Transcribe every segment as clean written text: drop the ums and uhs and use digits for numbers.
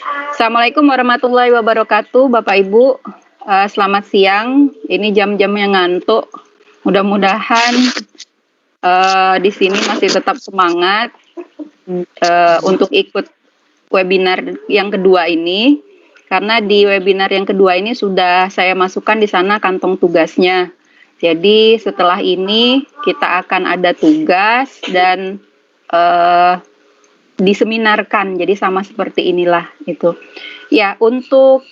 Assalamualaikum warahmatullahi wabarakatuh, Bapak Ibu. Selamat siang. Ini jam-jam yang ngantuk. Mudah-mudahan di sini masih tetap semangat untuk ikut webinar yang kedua ini. Karena di webinar yang kedua ini sudah saya masukkan di sana kantong tugasnya. Jadi setelah ini kita akan ada tugas dan diseminarkan. Jadi sama seperti inilah itu. Ya, untuk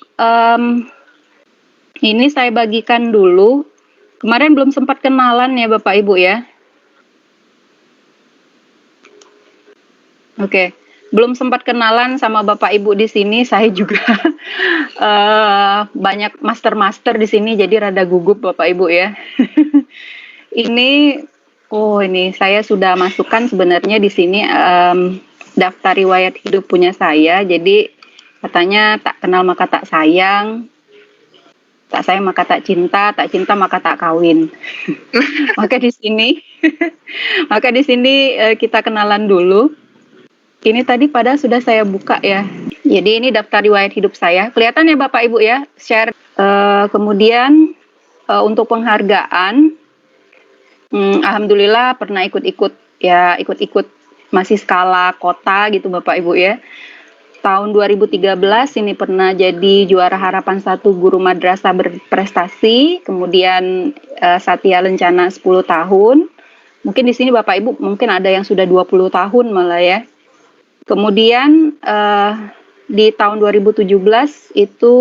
ini saya bagikan dulu. Kemarin belum sempat kenalan ya Bapak Ibu ya. Oke, belum sempat kenalan sama Bapak Ibu di sini. Saya juga banyak master-master di sini, jadi rada gugup Bapak Ibu ya. Ini saya sudah masukkan sebenarnya di sini daftar riwayat hidup punya saya. Jadi katanya tak kenal maka tak sayang, tak sayang maka tak cinta maka tak kawin. Maka di sini kita kenalan dulu. Ini tadi pada sudah saya buka ya. Jadi ini daftar riwayat hidup saya. Kelihatan ya Bapak Ibu ya, share. Kemudian untuk penghargaan, alhamdulillah pernah ikut-ikut masih skala kota gitu Bapak Ibu ya. Tahun 2013 ini pernah jadi juara harapan 1 guru madrasah berprestasi, kemudian Satya Lencana 10 tahun. Mungkin di sini Bapak Ibu mungkin ada yang sudah 20 tahun malah ya. Kemudian di tahun 2017 itu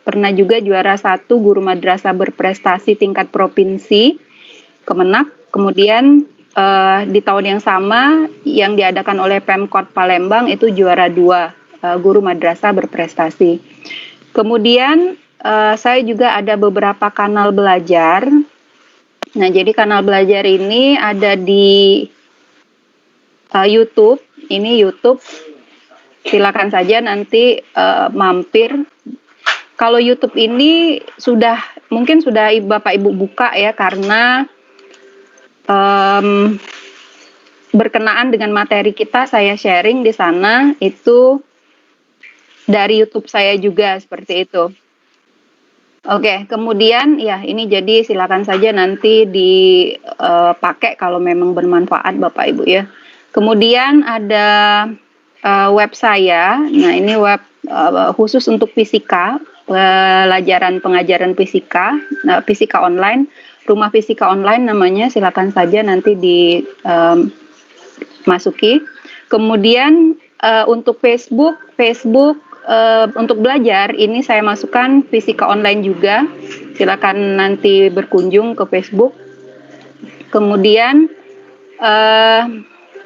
pernah juga juara 1 guru madrasah berprestasi tingkat provinsi Kemenak. Kemudian di tahun yang sama yang diadakan oleh Pemkot Palembang itu juara 2 guru madrasah berprestasi. Kemudian saya juga ada beberapa kanal belajar. Nah, jadi kanal belajar ini ada di YouTube. Ini YouTube, silakan saja nanti mampir. Kalau YouTube ini mungkin sudah Bapak Ibu buka ya, karena berkenaan dengan materi kita, saya sharing di sana itu dari YouTube saya juga seperti itu. Oke, kemudian ya ini jadi silakan saja nanti dipakai kalau memang bermanfaat Bapak Ibu ya. Kemudian ada web saya. Nah, ini web khusus untuk fisika, pengajaran fisika, fisika online, Rumah Fisika Online namanya, silakan saja nanti dimasuki. Kemudian untuk Facebook untuk belajar ini saya masukkan fisika online juga. Silakan nanti berkunjung ke Facebook. Kemudian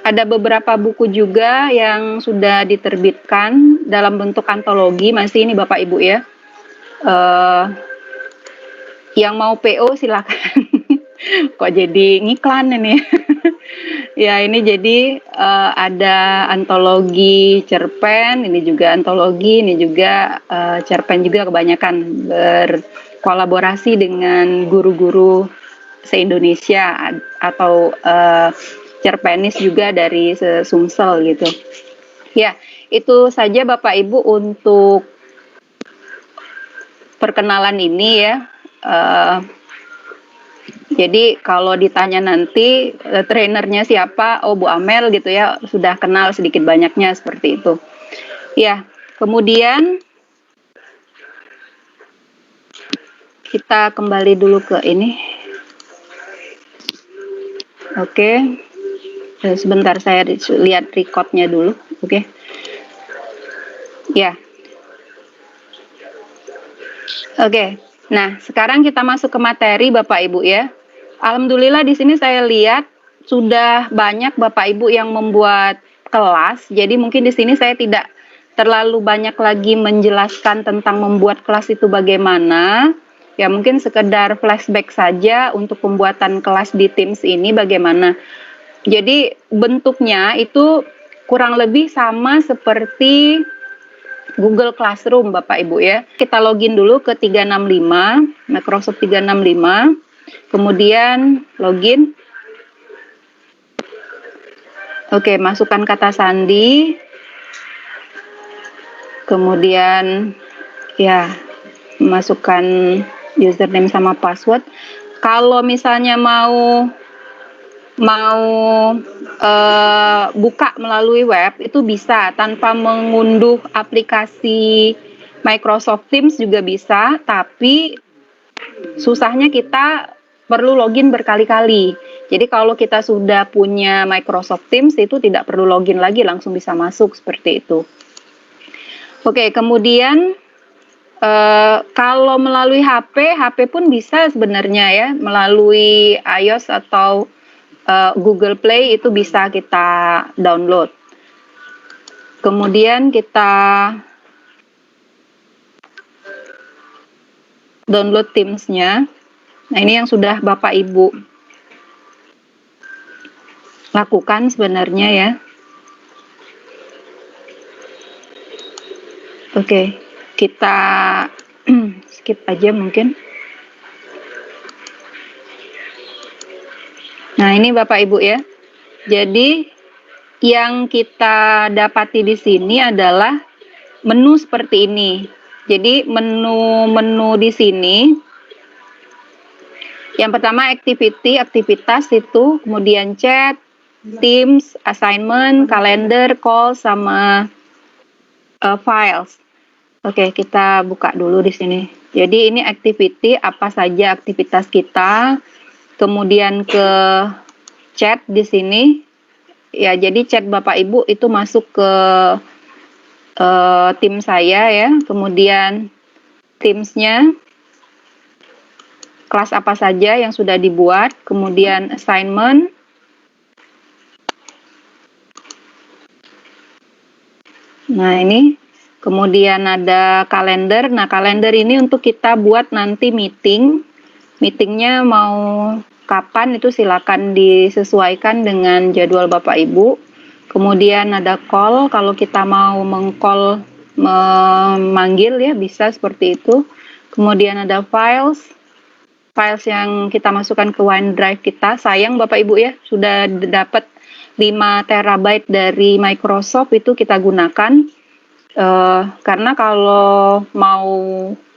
ada beberapa buku juga yang sudah diterbitkan dalam bentuk antologi, masih ini Bapak Ibu ya. Yang mau PO silakan. Kok jadi ngiklan ini? Ya, ini jadi ada antologi cerpen, ini juga antologi, ini juga cerpen juga, kebanyakan berkolaborasi dengan guru-guru se-Indonesia atau cerpenis juga dari Sumsel gitu. Ya, itu saja Bapak Ibu untuk perkenalan ini ya. Jadi kalau ditanya nanti trainernya siapa, oh Bu Amel gitu ya, sudah kenal sedikit banyaknya seperti itu. Ya, kemudian kita kembali dulu ke ini. Oke. Sebentar saya lihat recordnya dulu, oke. Ya. Oke. Nah, sekarang kita masuk ke materi Bapak Ibu ya. Alhamdulillah di sini saya lihat sudah banyak Bapak Ibu yang membuat kelas. Jadi mungkin di sini saya tidak terlalu banyak lagi menjelaskan tentang membuat kelas itu bagaimana. Ya mungkin sekedar flashback saja untuk pembuatan kelas di Teams ini bagaimana. Jadi bentuknya itu kurang lebih sama seperti Google Classroom Bapak Ibu ya. Kita login dulu ke 365, Microsoft 365. Kemudian login. Oke, masukkan kata sandi. Kemudian ya masukkan username sama password. Kalau misalnya mau buka melalui web itu bisa tanpa mengunduh aplikasi Microsoft Teams juga bisa, tapi susahnya kita perlu login berkali-kali. Jadi kalau kita sudah punya Microsoft Teams itu tidak perlu login lagi, langsung bisa masuk seperti itu. Oke, kemudian kalau melalui HP pun bisa sebenarnya ya, melalui iOS atau Google Play itu bisa kita download. Kemudian kita download Teams-nya. Nah, ini yang sudah Bapak Ibu lakukan sebenarnya ya. Oke, kita skip aja mungkin. Nah, ini Bapak Ibu ya. Jadi yang kita dapati di sini adalah menu seperti ini. Jadi menu di sini yang pertama activity, aktivitas itu, kemudian chat, Teams, assignment, kalender, call, sama files. Oke, kita buka dulu di sini. Jadi ini activity, apa saja aktivitas kita. Kemudian ke chat di sini. Ya, jadi chat Bapak Ibu itu masuk ke tim saya ya. Kemudian Teams-nya kelas apa saja yang sudah dibuat, kemudian assignment, nah ini, kemudian ada kalender. Nah, kalender ini untuk kita buat nanti meetingnya mau kapan itu silakan disesuaikan dengan jadwal Bapak Ibu. Kemudian ada call, kalau kita mau meng-call, memanggil ya bisa seperti itu. Kemudian ada files yang kita masukkan ke OneDrive kita. Sayang Bapak Ibu ya, sudah dapat 5 terabyte dari Microsoft itu kita gunakan. Karena kalau mau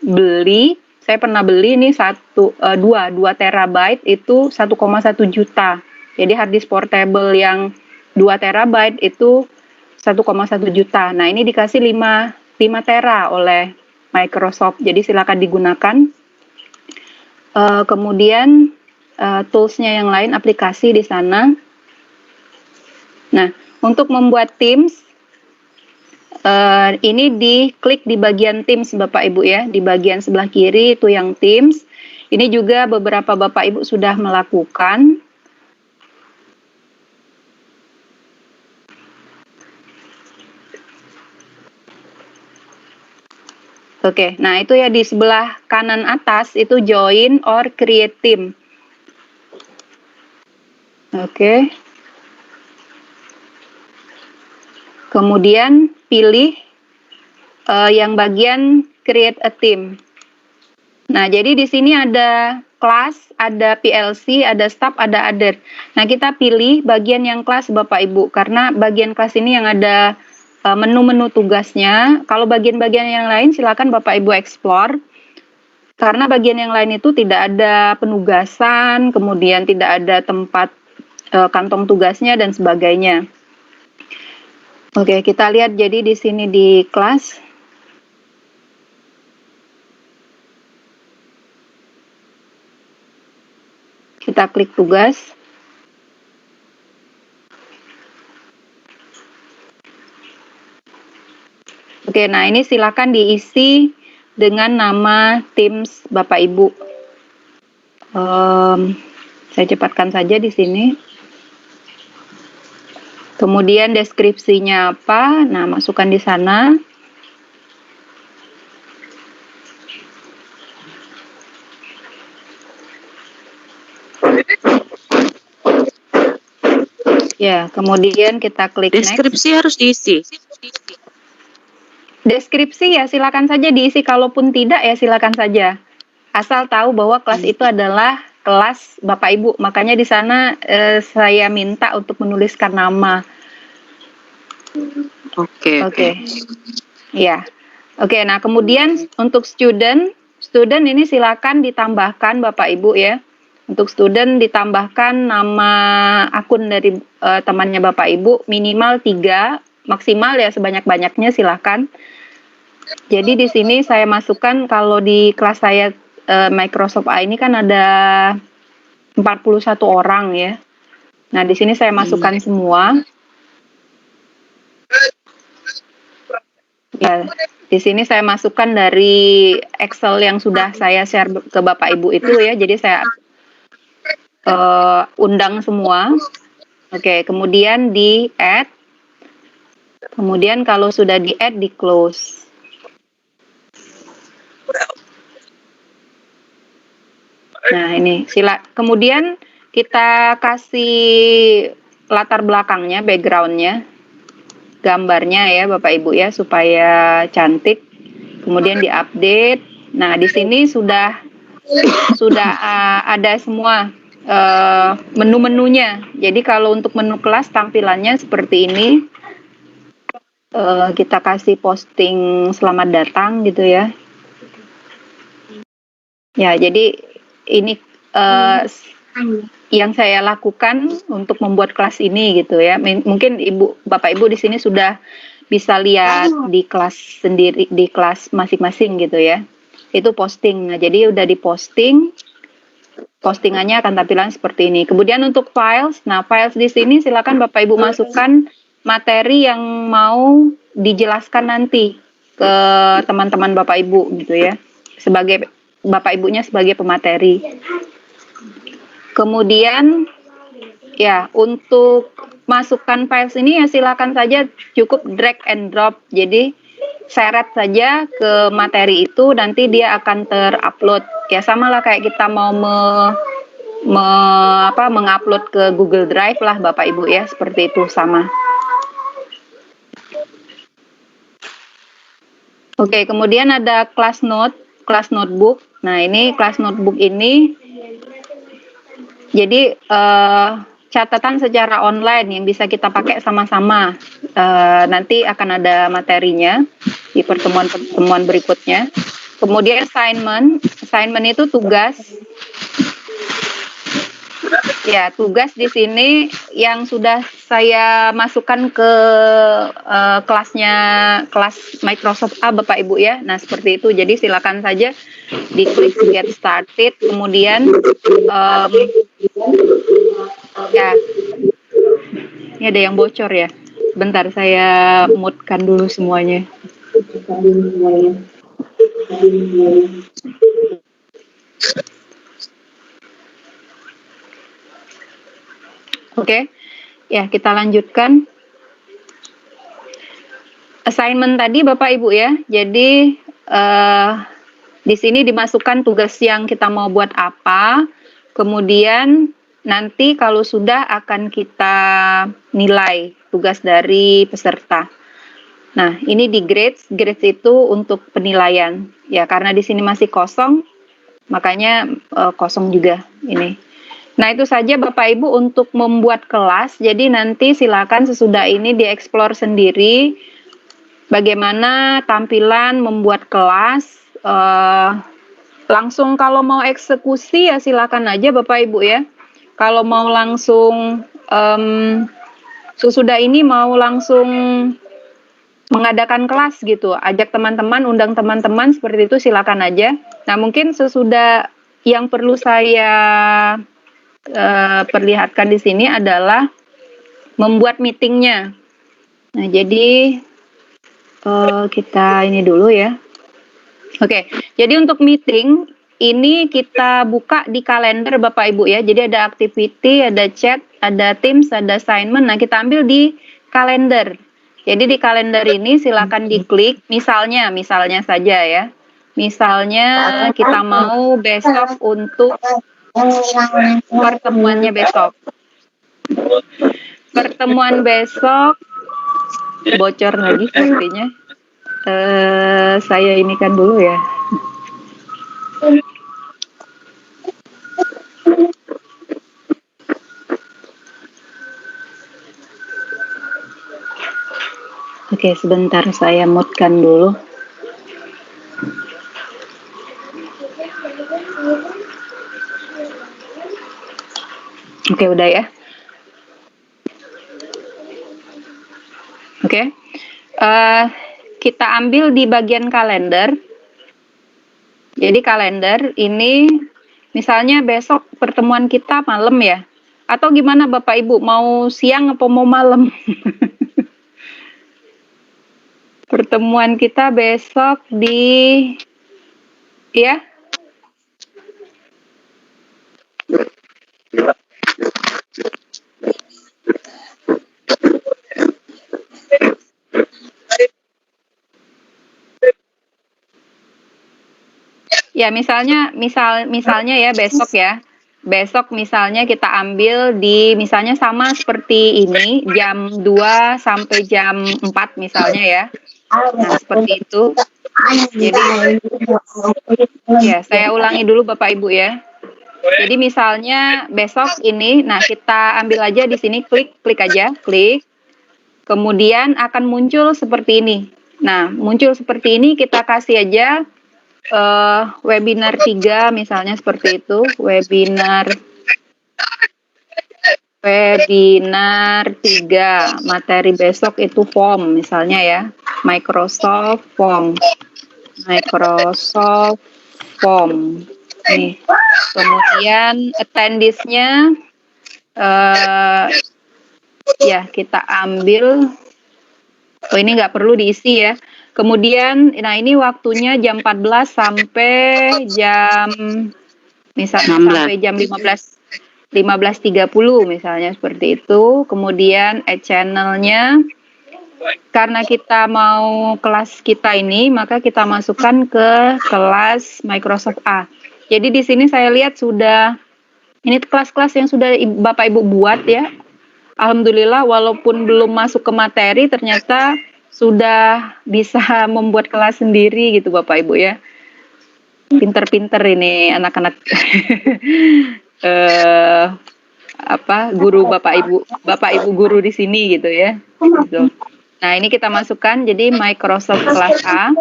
beli, saya pernah beli ini 2 terabyte itu 1,1 juta. Jadi hard disk portable yang 2 terabyte itu 1,1 juta. Nah, ini dikasih 5 tera oleh Microsoft. Jadi silakan digunakan. Kemudian tools-nya yang lain, aplikasi di sana. Nah, untuk membuat Teams, ini diklik di bagian Teams Bapak Ibu ya, di bagian sebelah kiri itu yang Teams. Ini juga beberapa Bapak Ibu sudah melakukan. Oke, nah itu ya di sebelah kanan atas itu join or create team. Oke. Kemudian pilih yang bagian create a team. Nah, jadi di sini ada class, ada PLC, ada staff, ada other. Nah, kita pilih bagian yang class Bapak Ibu, karena bagian class ini yang ada menu-menu tugasnya. Kalau bagian-bagian yang lain silakan Bapak Ibu explore. Karena bagian yang lain itu tidak ada penugasan, kemudian tidak ada tempat kantong tugasnya dan sebagainya. Oke, kita lihat jadi di sini di kelas. Kita klik tugas. Oke, nah ini silakan diisi dengan nama Teams Bapak Ibu. Saya cepatkan saja di sini. Kemudian deskripsinya apa? Nah, masukkan di sana. Ya, kemudian kita klik deskripsi next. Harus diisi. Deskripsi ya silakan saja diisi, kalaupun tidak ya silakan saja. Asal tahu bahwa kelas itu adalah kelas Bapak Ibu. Makanya di sana saya minta untuk menuliskan nama. Oke. Iya. Oke, nah kemudian untuk student ini silakan ditambahkan Bapak Ibu ya. Untuk student ditambahkan nama akun dari temannya Bapak Ibu minimal 3, maksimal ya sebanyak-banyaknya silakan. Jadi di sini saya masukkan kalau di kelas saya Microsoft A ini kan ada 41 orang ya. Nah, di sini saya masukkan semua. Ya, di sini saya masukkan dari Excel yang sudah saya share ke Bapak Ibu itu ya. Jadi saya undang semua. Oke, kemudian di add. Kemudian kalau sudah di add, di close. Nah, ini kemudian kita kasih latar belakangnya, backgroundnya, gambarnya ya Bapak Ibu ya, supaya cantik. Kemudian diupdate. Nah, di sini sudah ada semua menu-menunya. Jadi kalau untuk menu kelas tampilannya seperti ini. Kita kasih posting selamat datang gitu ya. Ya, jadi ini yang saya lakukan untuk membuat kelas ini gitu ya. Mungkin Bapak Ibu di sini sudah bisa lihat di kelas sendiri, di kelas masing-masing gitu ya. Itu posting. Nah, jadi udah diposting. Postingannya akan tampilan seperti ini. Kemudian untuk files, nah files di sini silakan Bapak Ibu masukkan materi yang mau dijelaskan nanti ke teman-teman Bapak Ibu gitu ya. Sebagai Bapak Ibunya sebagai pemateri. Kemudian ya untuk masukkan files ini ya silakan saja cukup drag and drop. Jadi seret saja ke materi itu nanti dia akan terupload. Ya samalah kayak kita mau mengupload ke Google Drive lah Bapak Ibu ya, seperti itu sama. Oke, kemudian ada class notebook. Nah, ini class notebook ini jadi catatan secara online yang bisa kita pakai sama-sama. Nanti akan ada materinya di pertemuan-pertemuan berikutnya. Kemudian assignment itu tugas. Ya, tugas di sini yang sudah saya masukkan ke kelas Microsoft A Bapak Ibu ya. Nah, seperti itu. Jadi silakan saja diklik get started, kemudian ya, ini ada yang bocor ya. Bentar saya mute-kan dulu semuanya. Oke, ya kita lanjutkan. Assignment tadi Bapak Ibu ya. Jadi di sini dimasukkan tugas yang kita mau buat apa. Kemudian nanti kalau sudah akan kita nilai tugas dari peserta. Nah, ini di grades. Grades itu untuk penilaian. Ya, karena di sini masih kosong, makanya kosong juga ini. Nah, itu saja Bapak Ibu untuk membuat kelas. Jadi nanti silakan sesudah ini dieksplor sendiri bagaimana tampilan membuat kelas. Langsung kalau mau eksekusi ya silakan aja Bapak Ibu ya. Kalau mau langsung sesudah ini mau langsung mengadakan kelas gitu, ajak teman-teman, undang teman-teman seperti itu silakan aja. Nah, mungkin sesudah yang perlu saya perlihatkan di sini adalah membuat meetingnya. Nah, jadi kita ini dulu ya. Oke, jadi untuk meeting ini kita buka di kalender Bapak Ibu ya. Jadi ada activity, ada chat, ada Teams, ada assignment. Nah, kita ambil di kalender. Jadi di kalender ini silakan diklik. Misalnya saja ya. Misalnya kita mau besok untuk pertemuannya besok. Pertemuan besok bocor lagi sepertinya. Saya ini kan dulu ya. Oke, Oke, sebentar saya mute-kan dulu. Oke, udah ya. Oke. Kita ambil di bagian kalender. Jadi kalender ini misalnya besok pertemuan kita malam ya. Atau gimana Bapak Ibu, mau siang atau mau malam? Pertemuan kita besok di ya. Ya, misalnya ya besok ya. Besok misalnya kita ambil di misalnya sama seperti ini jam 2 sampai jam 4 misalnya ya. Nah, seperti itu. Jadi ya, saya ulangi dulu Bapak Ibu ya. Jadi misalnya besok ini, nah kita ambil aja di sini klik aja, klik. Kemudian akan muncul seperti ini. Nah, muncul seperti ini kita kasih aja webinar 3 misalnya seperti itu, webinar 3, materi besok itu form misalnya ya, Microsoft Form. Nih. Kemudian attendees-nya ya kita ambil. Oh, ini nggak perlu diisi ya. Kemudian, nah ini waktunya jam 14 sampai jam misalnya 16. sampai jam 15.30 misalnya seperti itu. Kemudian add channel-nya, karena kita mau kelas kita ini, maka kita masukkan ke kelas Microsoft A. Jadi di sini saya lihat sudah, ini kelas-kelas yang sudah Bapak Ibu buat ya. Alhamdulillah walaupun belum masuk ke materi ternyata sudah bisa membuat kelas sendiri gitu Bapak Ibu ya. Pinter-pinter ini anak-anak guru Bapak Ibu guru di sini gitu ya. Gitu. Nah, ini kita masukkan jadi Microsoft kelas A.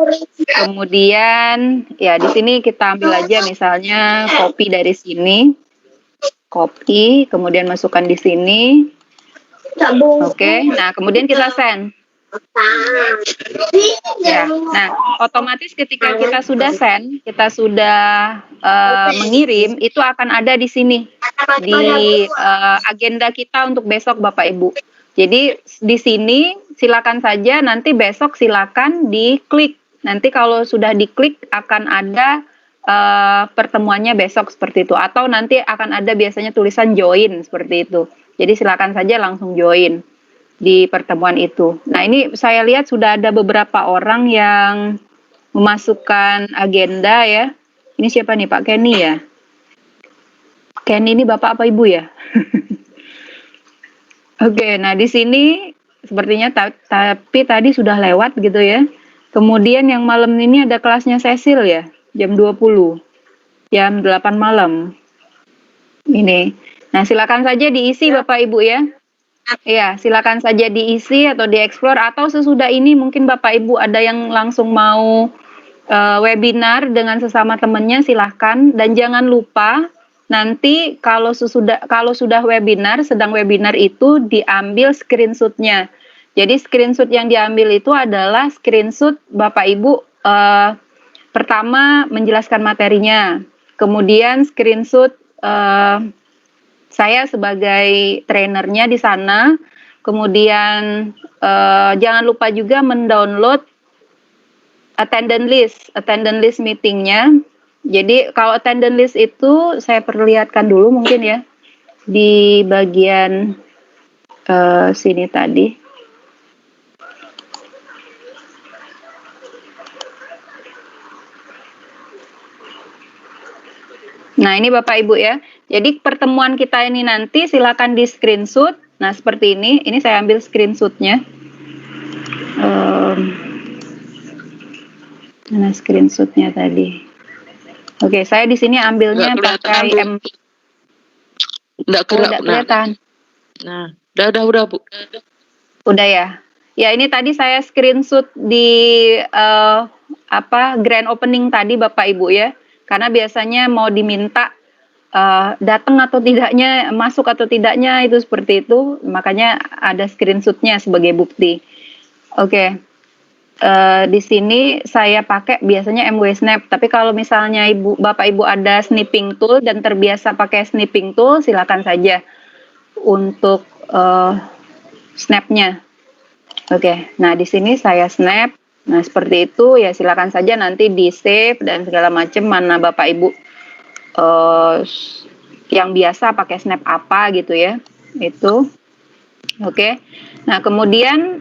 Kemudian ya di sini kita ambil aja misalnya copy dari sini. Copy, kemudian masukkan di sini. Oke, nah kemudian kita send. Ya, nah otomatis ketika kita sudah send, kita sudah mengirim, itu akan ada di sini di agenda kita untuk besok Bapak Ibu. Jadi di sini silakan saja nanti besok silakan diklik. Nanti kalau sudah diklik akan ada pertemuannya besok seperti itu. Atau nanti akan ada biasanya tulisan join seperti itu. Jadi silakan saja langsung join di pertemuan itu. Nah, ini saya lihat sudah ada beberapa orang yang memasukkan agenda ya. Ini siapa nih, Pak Kenny ya? Kenny ini Bapak apa Ibu ya? Oke, nah di sini sepertinya tapi tadi sudah lewat gitu ya. Kemudian yang malam ini ada kelasnya Cecil ya, jam 20. Jam 8 malam. Ini. Nah, silakan saja diisi Bapak Ibu ya. Iya, silakan saja diisi atau dieksplor atau sesudah ini mungkin Bapak Ibu ada yang langsung mau webinar dengan sesama temannya silahkan dan jangan lupa nanti kalau sudah webinar, sedang webinar itu diambil screenshot-nya. Jadi screenshot yang diambil itu adalah screenshot Bapak Ibu pertama menjelaskan materinya, kemudian screenshot saya sebagai trainernya di sana, kemudian jangan lupa juga mendownload attendance list meetingnya. Jadi kalau attendance list itu saya perlihatkan dulu mungkin ya di bagian sini tadi. Nah, ini Bapak Ibu ya. Jadi pertemuan kita ini nanti silakan di screenshot. Nah, seperti ini. Ini saya ambil screenshotnya. Mana screenshotnya tadi? Oke, saya di sini ambilnya pakai Nggak kelihatan. kelihatan. Nah, udah Bu. Udah ya. Ya, ini tadi saya screenshot di grand opening tadi Bapak Ibu ya. Karena biasanya mau diminta datang atau tidaknya, masuk atau tidaknya itu seperti itu, makanya ada screenshotnya sebagai bukti. Oke. Di sini saya pakai biasanya MW Snap, tapi kalau misalnya Bapak Ibu ada snipping tool dan terbiasa pakai snipping tool, silakan saja untuk snapnya. Oke, nah di sini saya snap. Nah, seperti itu ya, silakan saja nanti di-save dan segala macam, mana Bapak Ibu yang biasa pakai snap apa gitu ya. Itu. Oke. Nah, kemudian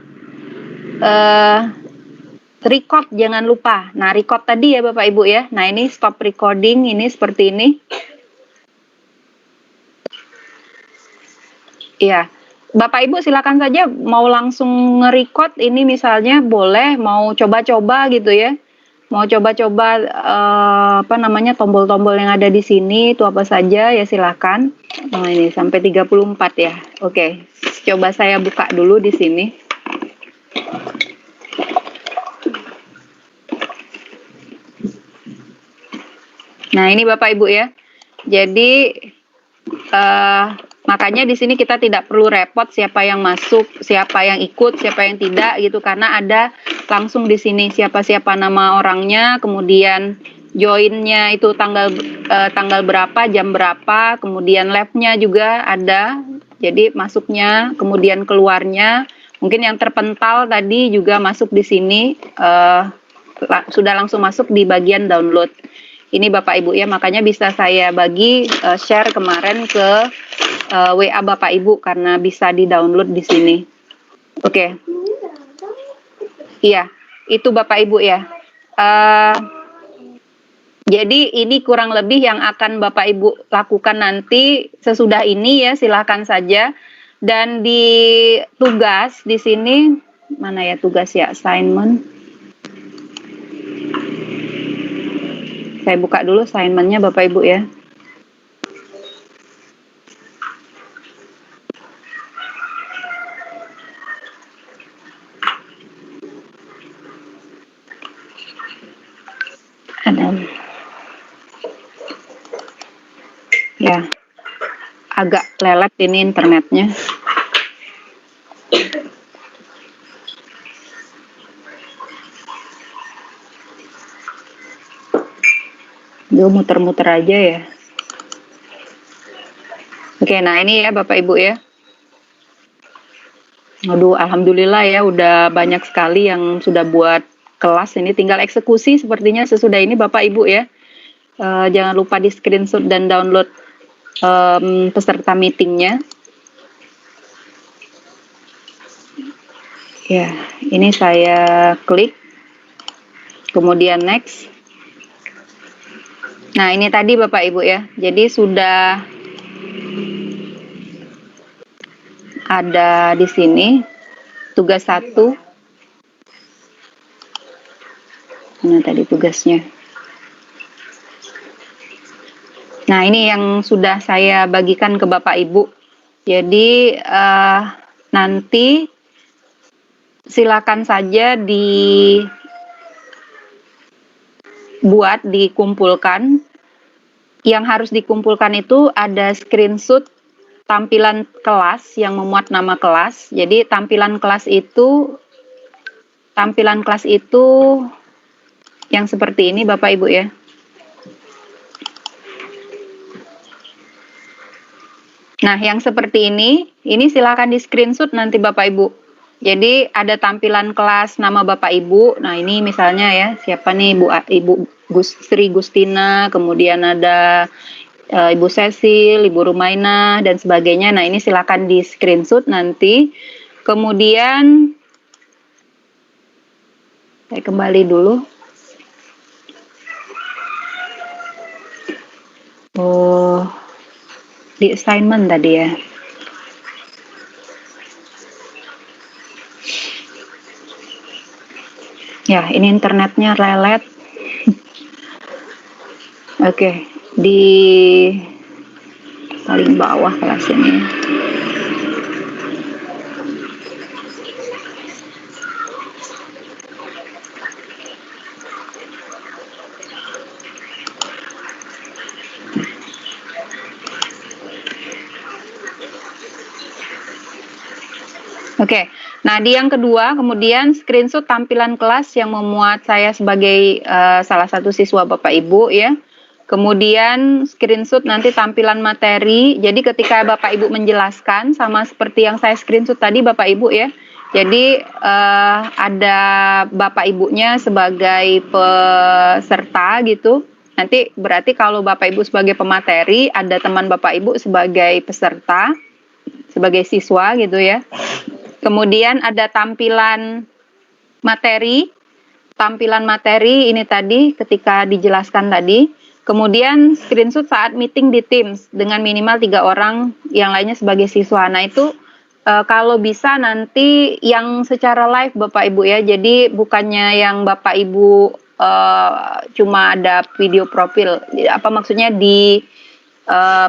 record jangan lupa. Nah, record tadi ya Bapak Ibu ya. Nah, ini stop recording, ini seperti ini. Iya. Bapak Ibu silakan saja mau langsung nge-record ini misalnya boleh, mau coba-coba gitu ya. Mau coba-coba tombol-tombol yang ada di sini itu apa saja ya silakan. Nah, ini sampai 34 ya. Oke. Coba saya buka dulu di sini. Nah, ini Bapak Ibu ya. Jadi makanya di sini kita tidak perlu repot siapa yang masuk, siapa yang ikut, siapa yang tidak gitu, karena ada langsung di sini siapa-siapa nama orangnya, kemudian joinnya itu tanggal berapa, jam berapa, kemudian live-nya juga ada. Jadi masuknya, kemudian keluarnya. Mungkin yang terpental tadi juga masuk di sini, sudah langsung masuk di bagian download. Ini Bapak Ibu ya, makanya bisa saya bagi share kemarin ke WA Bapak Ibu karena bisa di-download di sini. Oke. Iya, itu Bapak Ibu ya. Jadi ini kurang lebih yang akan Bapak Ibu lakukan nanti sesudah ini ya, silakan saja. Dan di tugas di sini, mana ya tugas ya, assignment. Saya buka dulu assignment-nya Bapak Ibu ya. Ya, agak lelet ini internetnya. Dia muter-muter aja ya. Oke, nah ini ya Bapak Ibu ya. Aduh, alhamdulillah ya udah banyak sekali yang sudah buat kelas, ini tinggal eksekusi sepertinya sesudah ini Bapak Ibu ya. Jangan lupa di screenshot dan download peserta meetingnya. Ya, ini saya klik, kemudian next. Nah, ini tadi Bapak Ibu ya, jadi sudah ada di sini tugas 1. Nah, tadi tugasnya. Nah, ini yang sudah saya bagikan ke Bapak Ibu. Jadi nanti silakan saja dikumpulkan. Yang harus dikumpulkan itu ada screenshot tampilan kelas yang memuat nama kelas. Jadi tampilan kelas itu yang seperti ini Bapak Ibu ya. Nah, yang seperti ini silakan di screenshot nanti Bapak Ibu. Jadi ada tampilan kelas nama Bapak Ibu. Nah, ini misalnya ya, siapa nih Ibu Sri Gustina, kemudian ada Ibu Cecil, Ibu Rumaina dan sebagainya. Nah, ini silakan di screenshot nanti. Kemudian saya kembali dulu. Oh, di assignment tadi ya. Ya, ini internetnya lelet. Oke, di paling bawah kelas ini. Oke, nah di yang kedua kemudian screenshot tampilan kelas yang memuat saya sebagai salah satu siswa Bapak Ibu ya. Kemudian screenshot nanti tampilan materi. Jadi ketika Bapak Ibu menjelaskan sama seperti yang saya screenshot tadi Bapak Ibu ya. Jadi ada Bapak Ibunya sebagai peserta gitu. Nanti berarti kalau Bapak Ibu sebagai pemateri, ada teman Bapak Ibu sebagai peserta, sebagai siswa gitu ya. Kemudian ada tampilan materi. Tampilan materi ini tadi ketika dijelaskan tadi. Kemudian screenshot saat meeting di Teams dengan minimal 3 orang, yang lainnya sebagai siswa. Nah itu kalau bisa nanti yang secara live Bapak Ibu ya. Jadi bukannya yang Bapak Ibu cuma ada video profil. Apa maksudnya di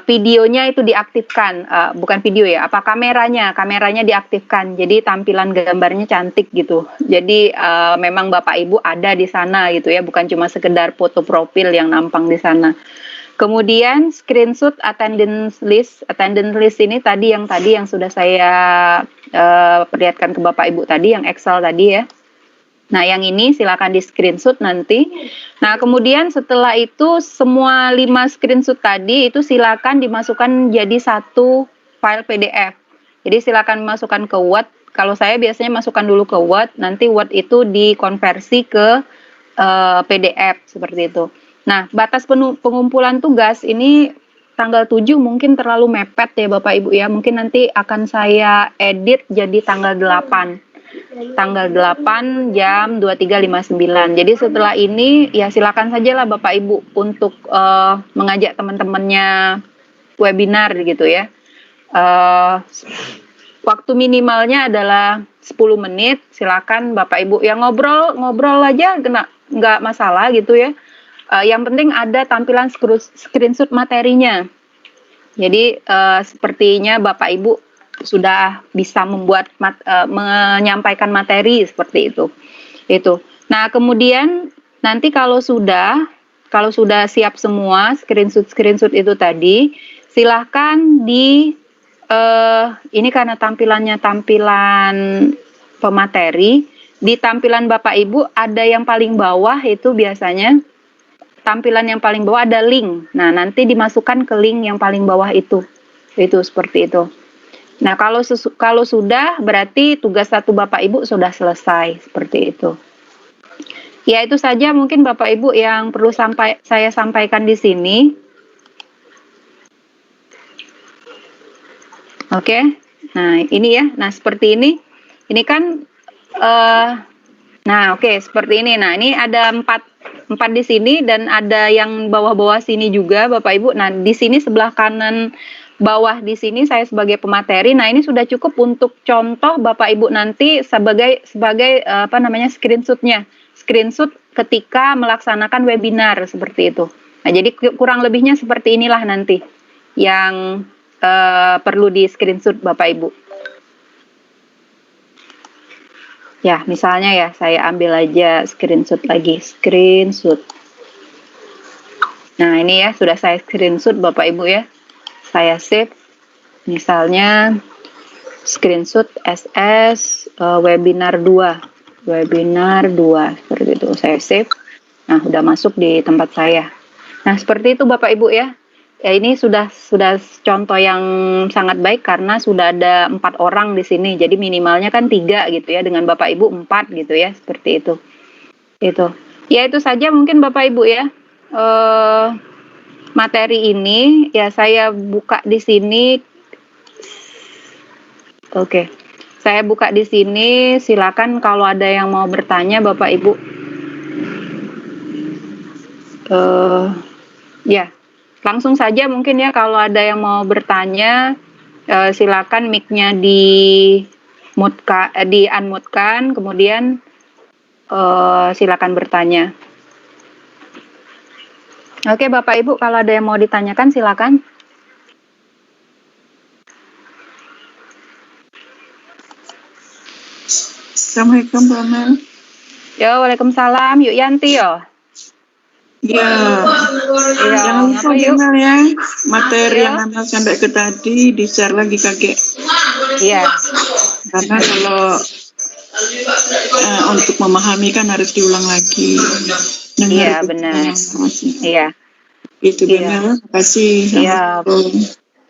videonya itu diaktifkan, bukan video ya, apa kameranya diaktifkan, jadi tampilan gambarnya cantik gitu. Jadi memang Bapak Ibu ada di sana gitu ya, bukan cuma sekedar foto profil yang nampang di sana. Kemudian screenshot attendance list ini tadi yang sudah saya perlihatkan ke Bapak Ibu tadi, yang Excel tadi ya. Nah, yang ini silakan di screenshot nanti. Nah, kemudian setelah itu semua 5 screenshot tadi itu silakan dimasukkan jadi satu file PDF. Jadi silakan masukkan ke Word. Kalau saya biasanya masukkan dulu ke Word, nanti Word itu dikonversi ke PDF seperti itu. Nah, batas pengumpulan tugas ini tanggal 7 mungkin terlalu mepet ya Bapak Ibu ya. Mungkin nanti akan saya edit jadi tanggal 8 jam 23.59. Jadi setelah ini ya silakan sajalah Bapak Ibu untuk mengajak teman-temannya webinar gitu ya. Waktu minimalnya adalah 10 menit. Silakan Bapak Ibu yang ngobrol aja nggak masalah gitu ya. Yang penting ada tampilan screenshot materinya. Jadi sepertinya Bapak Ibu sudah bisa menyampaikan materi seperti itu. Nah, kemudian nanti kalau sudah siap semua screenshot itu tadi, silahkan ini karena tampilannya tampilan pemateri, di tampilan Bapak Ibu ada yang paling bawah itu biasanya tampilan yang paling bawah ada link. Nah, nanti dimasukkan ke link yang paling bawah itu. Itu seperti itu. Nah, kalau sudah berarti tugas satu Bapak Ibu sudah selesai seperti itu. Ya, itu saja mungkin Bapak Ibu yang perlu saya sampaikan di sini. Oke. Nah, ini ya. Nah, seperti ini. Ini kan nah, oke, seperti ini. Nah, ini ada empat di sini dan ada yang bawah-bawah sini juga Bapak Ibu. Nah, di sini sebelah kanan bawah di sini saya sebagai pemateri. Nah, ini sudah cukup untuk contoh Bapak Ibu nanti sebagai apa namanya screenshotnya. Screenshot ketika melaksanakan webinar seperti itu. Nah, jadi kurang lebihnya seperti inilah nanti yang perlu di screenshot Bapak Ibu. Ya, misalnya ya, saya ambil aja screenshot lagi, screenshot. Nah, ini ya, sudah saya screenshot Bapak Ibu ya. Saya save, misalnya screenshot SS webinar 2, seperti itu, saya save. Nah, udah masuk di tempat saya. Nah, seperti itu Bapak Ibu ya. Ya, ini sudah contoh yang sangat baik karena sudah ada 4 orang di sini. Jadi minimalnya kan 3 gitu ya, dengan Bapak Ibu 4 gitu ya, seperti itu. Ya, itu saja mungkin Bapak Ibu ya. Materi ini ya saya buka di sini. Oke. Saya buka di sini, silakan kalau ada yang mau bertanya Bapak Ibu. Ya. Langsung saja mungkin ya kalau ada yang mau bertanya, silakan mic-nya di-unmute-kan, kemudian silakan bertanya. Oke, Bapak Ibu, kalau ada yang mau ditanyakan silakan. Assalamualaikum, Mbak Mel. Yo, waalaikumsalam. Yuk Yanti yo. Ya, Iya, jangan lupa ngapa yuk? Gimana ya, materi yang Ya, Amal sampai ke tadi di-share lagi kakek. iya, Karena kalau untuk memahami kan harus diulang lagi. Dengar iya benar. Iya, itu iya, benar. Terima kasih. iya. Assalamualaikum.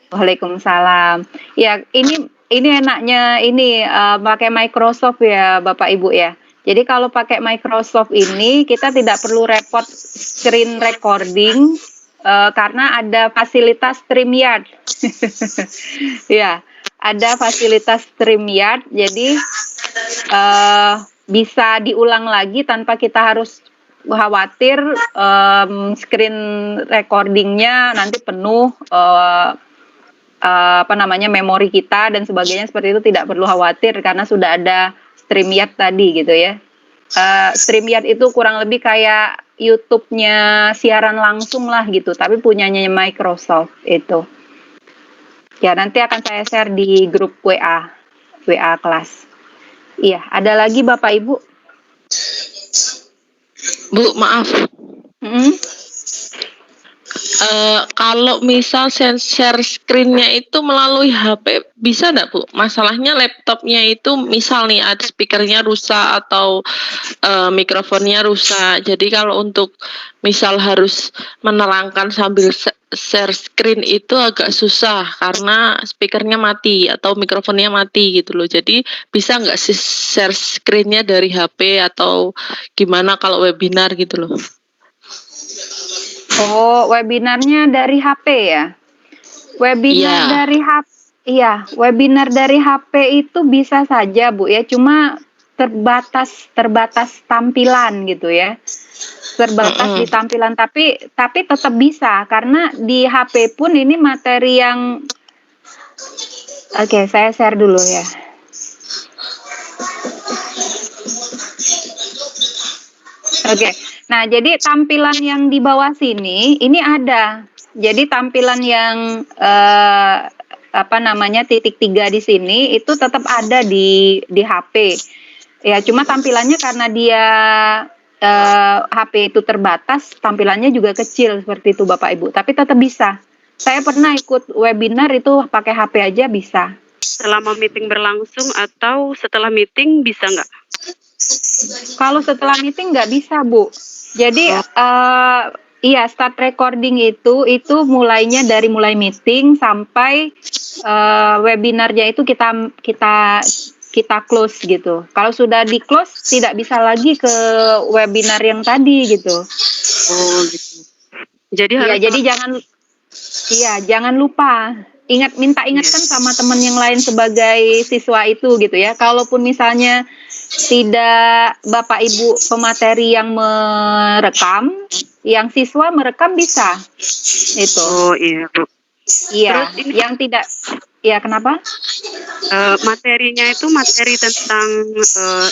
Waalaikumsalam. Ya, ini enaknya ini pakai Microsoft ya, Bapak Ibu ya. Jadi kalau pakai Microsoft ini kita tidak perlu repot screen recording karena ada fasilitas StreamYard. Ya, ada fasilitas StreamYard. Jadi bisa diulang lagi tanpa kita harus khawatir screen recordingnya nanti penuh memori kita dan sebagainya seperti itu, tidak perlu khawatir karena sudah ada StreamYard tadi gitu ya. StreamYard itu kurang lebih kayak YouTube-nya siaran langsung lah gitu, tapi punyanya Microsoft itu. Ya, nanti akan saya share di grup WA kelas. Iya, ada lagi Bapak Ibu? Bu, maaf. Kalau misal share screen-nya itu melalui HP, bisa nggak Bu? Masalahnya laptopnya itu misal nih ada speakernya rusak atau mikrofonnya rusak. Jadi kalau untuk misal harus menerangkan sambil share screen itu agak susah karena speakernya mati atau mikrofonnya mati gitu loh. Jadi bisa nggak sih share screen-nya dari HP atau gimana kalau webinar gitu loh? Oh, webinarnya dari HP ya? Webinar dari HP, iya, webinar dari HP itu bisa saja Bu ya, cuma terbatas tampilan gitu ya, terbatas di tampilan, tapi tetap bisa karena di HP pun ini materi yang, oke, saya share dulu ya. Oke, nah jadi tampilan yang di bawah sini ini ada. Jadi tampilan yang titik 3 di sini itu tetap ada di HP. Ya, cuma tampilannya karena dia HP itu terbatas, tampilannya juga kecil seperti itu Bapak Ibu. Tapi tetap bisa. Saya pernah ikut webinar itu pakai HP aja bisa. Selama meeting berlangsung atau setelah meeting bisa nggak? Kalau setelah meeting nggak bisa, Bu. Jadi iya, start recording itu mulainya dari mulai meeting sampai webinarnya itu kita close gitu. Kalau sudah di close tidak bisa lagi ke webinar yang tadi gitu. Oh gitu. Jadi harus jangan lupa ingatkan sama teman yang lain sebagai siswa itu gitu ya. Kalaupun misalnya tidak Bapak Ibu pemateri yang merekam, yang siswa merekam bisa. Itu. Oh iya, Bu. Iya, terus yang tidak, ya kenapa? Materinya itu materi tentang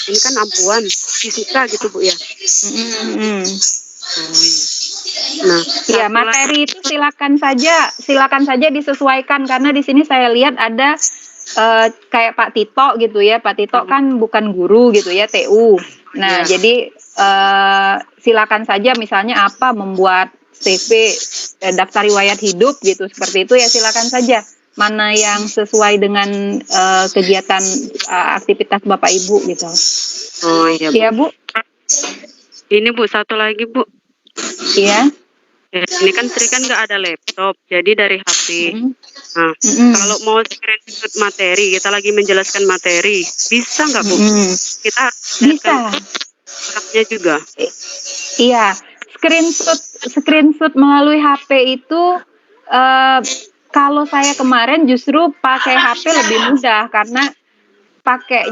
ini kan ampuan fisika gitu Bu ya. Nah, ya materi itu silakan saja disesuaikan karena di sini saya lihat ada kayak Pak Tito gitu ya. Pak Tito kan bukan guru gitu ya, TU. Nah, jadi silakan saja misalnya membuat CV, daftar riwayat hidup gitu, seperti itu ya, silakan saja. Mana yang sesuai dengan kegiatan aktivitas Bapak Ibu gitu. Oh iya, Bu. Iya, Bu. Ini Bu, satu lagi Bu. Iya. Ini kan Sri kan nggak ada laptop, jadi dari HP. Nah, kalau mau screenshot materi, kita lagi menjelaskan materi, bisa nggak Bu? Kita bisa. Anaknya juga. Iya, screenshot melalui HP itu kalau saya kemarin justru pakai HP lebih mudah karena pakai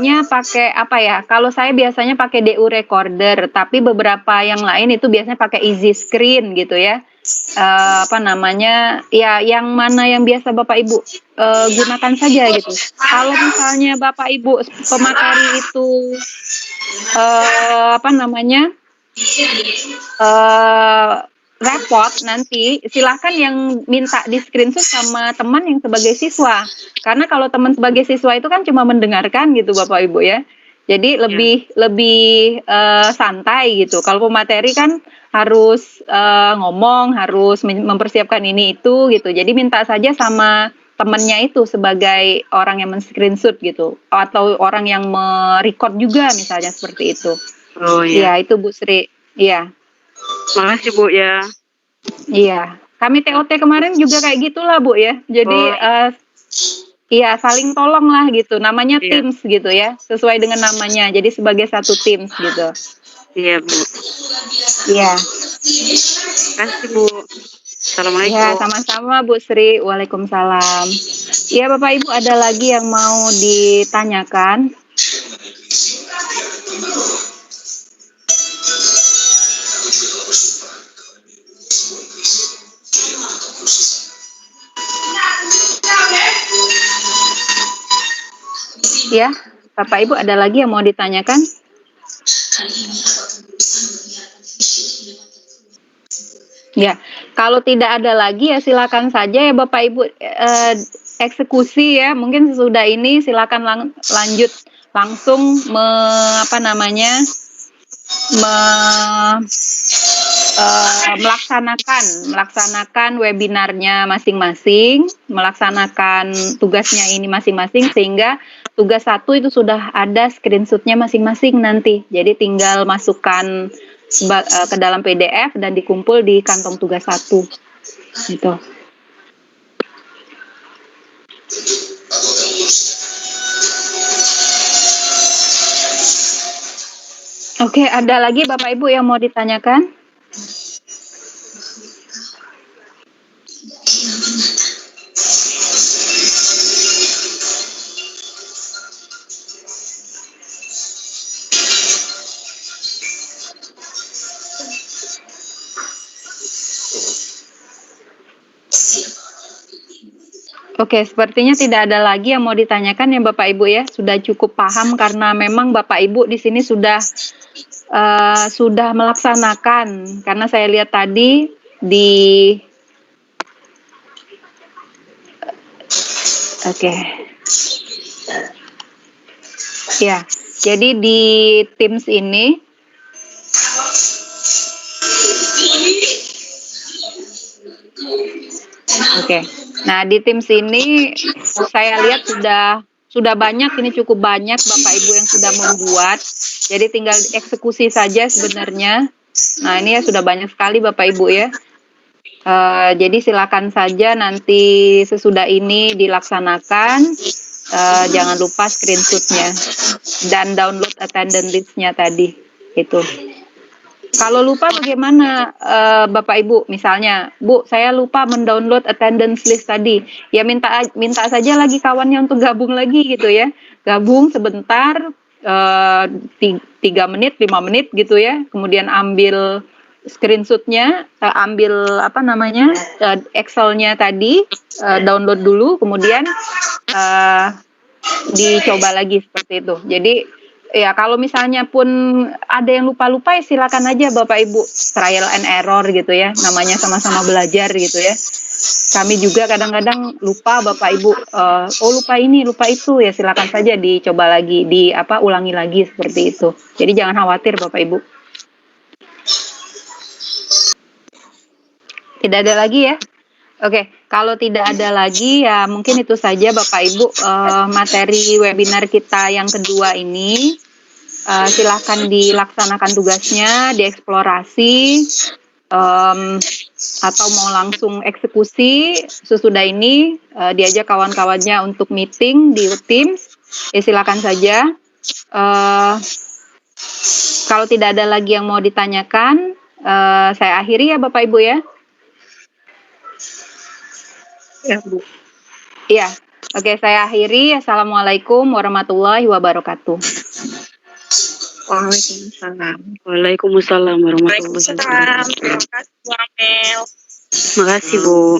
apa ya? Kalau saya biasanya pakai DU recorder, tapi beberapa yang lain itu biasanya pakai easy screen gitu ya. Ya yang mana yang biasa Bapak Ibu gunakan saja gitu. Kalau misalnya Bapak Ibu pemateri itu repot, nanti silahkan yang minta di screenshot sama teman yang sebagai siswa, karena kalau teman sebagai siswa itu kan cuma mendengarkan gitu Bapak Ibu ya. Jadi Ya. lebih santai gitu. Kalau pemateri kan harus ngomong, harus mempersiapkan ini itu gitu. Jadi minta saja sama temennya itu sebagai orang yang men-screenshot gitu, atau orang yang me-record juga misalnya seperti itu. Oh ya. Iya, itu Bu Sri. Iya, Makasih Bu ya. iya. Kami TOT kemarin juga kayak gitulah Bu ya. Jadi Oh iya, saling tolong lah gitu. Namanya iya, Teams gitu ya, sesuai dengan namanya. Jadi sebagai satu Teams gitu. iya Bu. Iya. Makasih Bu. Ya, Assalamualaikum. sama-sama Bu Sri. Waalaikumsalam. Iya, Bapak Ibu ada lagi yang mau ditanyakan? Ya, Bapak Ibu ada lagi yang mau ditanyakan? Ya, kalau tidak ada lagi ya silakan saja ya Bapak Ibu eksekusi ya. Mungkin sesudah ini silakan lanjut langsung melaksanakan webinarnya masing-masing, melaksanakan tugasnya ini masing-masing sehingga tugas 1 itu sudah ada screenshot-nya masing-masing nanti. Jadi tinggal masukkan ke dalam PDF dan dikumpul di kantong tugas 1 gitu. Oke, ada lagi Bapak Ibu yang mau ditanyakan? Oke, sepertinya tidak ada lagi yang mau ditanyakan ya Bapak Ibu ya. Sudah cukup paham karena memang Bapak Ibu di sini sudah melaksanakan. Karena saya lihat tadi di Oke. Ya, jadi di Teams ini Oke. Nah, di Teams ini saya lihat sudah banyak, ini cukup banyak Bapak Ibu yang sudah membuat. Jadi tinggal eksekusi saja sebenarnya. Nah, ini ya sudah banyak sekali Bapak Ibu ya. Jadi silakan saja nanti sesudah ini dilaksanakan. Jangan lupa screenshot-nya dan download attendance list-nya tadi. Itu. Kalau lupa bagaimana Bapak Ibu? Misalnya, Bu, saya lupa mendownload attendance list tadi. Ya minta saja lagi kawannya untuk gabung lagi gitu ya. Gabung sebentar 3 menit, 5 menit gitu ya. Kemudian ambil screenshot-nya, ambil Excel-nya tadi, download dulu, kemudian dicoba lagi seperti itu. Jadi ya kalau misalnya pun ada yang lupa-lupa ya silakan aja Bapak Ibu trial and error gitu ya. Namanya sama-sama belajar gitu ya. Kami juga kadang-kadang lupa Bapak Ibu, lupa ini, lupa itu ya silakan saja dicoba lagi, ulangi lagi seperti itu. Jadi jangan khawatir Bapak Ibu. Tidak ada lagi ya? Oke, kalau tidak ada lagi ya mungkin itu saja Bapak Ibu materi webinar kita yang kedua ini. Silahkan dilaksanakan tugasnya, dieksplorasi, atau mau langsung eksekusi sesudah ini diajak kawan-kawannya untuk meeting di Teams, ya silakan saja. Kalau tidak ada lagi yang mau ditanyakan, saya akhiri ya Bapak Ibu ya. Ya Bu. Iya, oke saya akhiri. Assalamualaikum warahmatullahi wabarakatuh. Waalaikumsalam. Waalaikumsalam warahmatullahi wabarakatuh. Terima kasih Bu Amel. Makasih Bu.